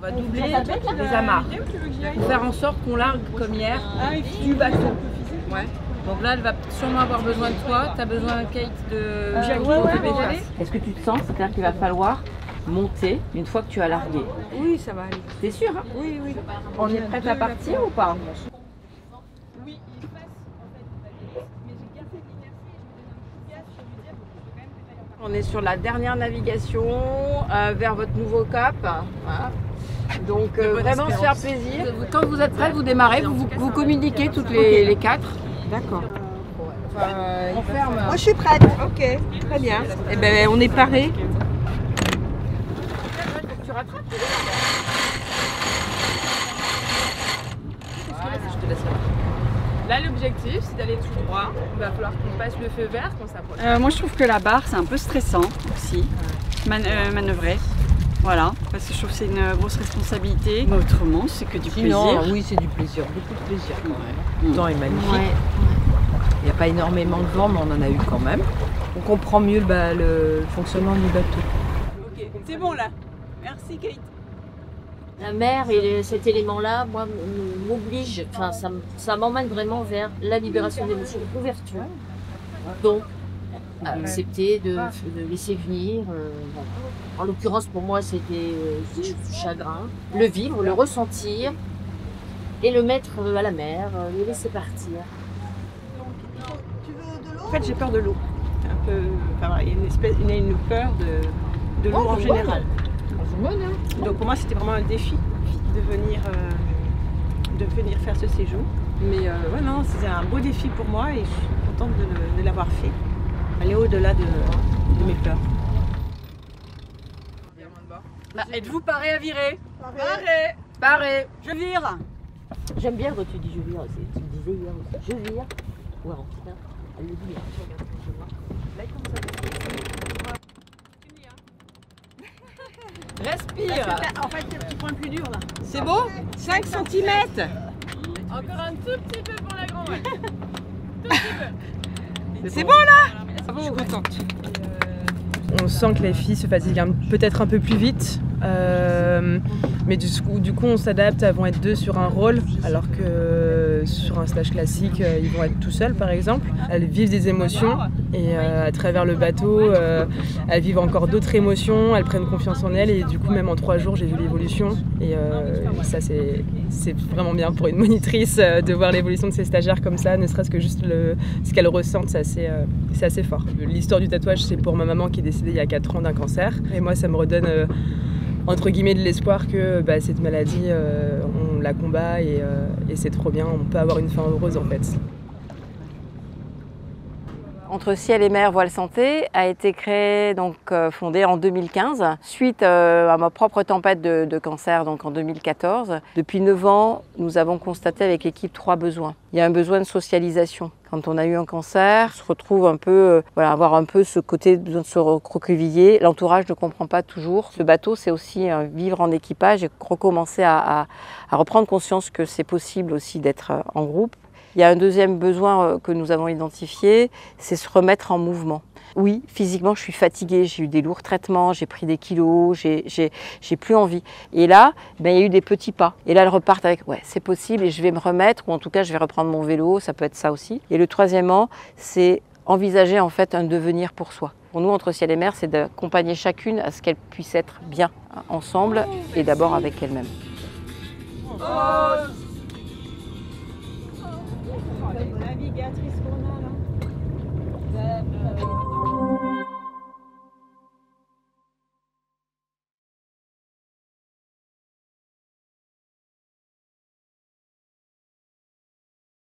va doubler les amarres pour faire en sorte qu'on largue comme hier du bateau. Ouais. Donc là, elle va sûrement avoir besoin de toi. Tu as besoin, Kate, de pédaler. Est-ce que tu te sens? C'est-à-dire qu'il va falloir monter une fois que tu as largué. Oui, ça va aller. T'es sûr, hein? Oui, oui. On est prête à partir ou pas? Oui, il passe en fait, mais j'ai bien fait de l'inertie et je me donne un coup de gaz pour lui dire qu'il faut quand même que tu ailles en partir. On est sur la dernière navigation vers votre nouveau cap. Voilà. Donc vraiment se faire plaisir. Quand vous êtes prêts, vous démarrez, vous communiquez toutes les quatre. D'accord. On ferme. Moi je suis prête. Ok, très bien. Eh ben on est paré. Tu rattrapes. Là, l'objectif, c'est d'aller tout droit. Il va falloir qu'on passe le feu vert quand ça approche. Moi, je trouve que la barre, c'est un peu stressant aussi, manœuvrer. Voilà, parce que je trouve que c'est une grosse responsabilité. Mais autrement, c'est que du plaisir. Oui, c'est du plaisir, beaucoup de plaisir quand même. Le temps est magnifique. Il n'y a pas énormément de vent, mais on en a eu quand même. On comprend mieux le fonctionnement du bateau. Ok, c'est bon là. Merci Kate. La mer et cet élément-là, moi, m'oblige, enfin, ça m'emmène vraiment vers la libération d'émotions, l'ouverture. Donc, accepter de laisser venir. Voilà. En l'occurrence, pour moi, c'était du chagrin. Le vivre, le ressentir et le mettre à la mer, le laisser partir. En fait, j'ai peur de l'eau. Un peu, enfin, il y a une peur de l'eau en général. Donc pour moi, c'était vraiment un défi de venir faire ce séjour. Mais ouais, non, c'est un beau défi pour moi et je suis contente de l'avoir fait. Aller au-delà de mes peurs. Êtes-vous paré à virer? Paré. Je vire. J'aime bien quand tu dis je vire, tu me disais hier aussi, je vire. Ouais, en tout cas, elle le dit bien. Respire. En fait, c'est le petit point le plus dur là. C'est beau? 5 cm. Encore un tout petit peu pour la grande. C'est bon là? Je suis contente. On sent que les filles se fatiguent peut-être un peu plus vite, mais du coup on s'adapte, elles vont être deux sur un rôle, alors que sur un stage classique, ils vont être tout seuls par exemple. Elles vivent des émotions et à travers le bateau, elles vivent encore d'autres émotions, elles prennent confiance en elles et du coup même en 3 jours j'ai vu l'évolution et ça c'est vraiment bien pour une monitrice de voir l'évolution de ses stagiaires comme ça, ne serait-ce que juste ce qu'elles ressentent, c'est assez fort. L'histoire du tatouage c'est pour ma maman qui est décédée il y a 4 ans d'un cancer et moi ça me redonne entre guillemets de l'espoir que cette maladie on la combat et c'est trop bien, on peut avoir une fin heureuse en fait. Entre Ciel et Mer Voile Santé a été créé, donc fondé en 2015, suite à ma propre tempête de cancer donc en 2014. Depuis 9 ans, nous avons constaté avec l'équipe 3 besoins. Il y a un besoin de socialisation. Quand on a eu un cancer, on se retrouve un peu, avoir un peu ce côté de besoin de se recroqueviller. L'entourage ne comprend pas toujours. Ce bateau, c'est aussi vivre en équipage et recommencer à reprendre conscience que c'est possible aussi d'être en groupe. Il y a un deuxième besoin que nous avons identifié, c'est se remettre en mouvement. Oui, physiquement, je suis fatiguée, j'ai eu des lourds traitements, j'ai pris des kilos, j'ai plus envie. Et là, il y a eu des petits pas. Et là, elles repartent avec, ouais, c'est possible et je vais me remettre, ou en tout cas, je vais reprendre mon vélo, ça peut être ça aussi. Et le troisièmement, c'est envisager en fait un devenir pour soi. Pour nous, entre Ciel et Mer, c'est d'accompagner chacune à ce qu'elle puisse être bien ensemble et d'abord avec elle-même. Navigatrice qu'on a là.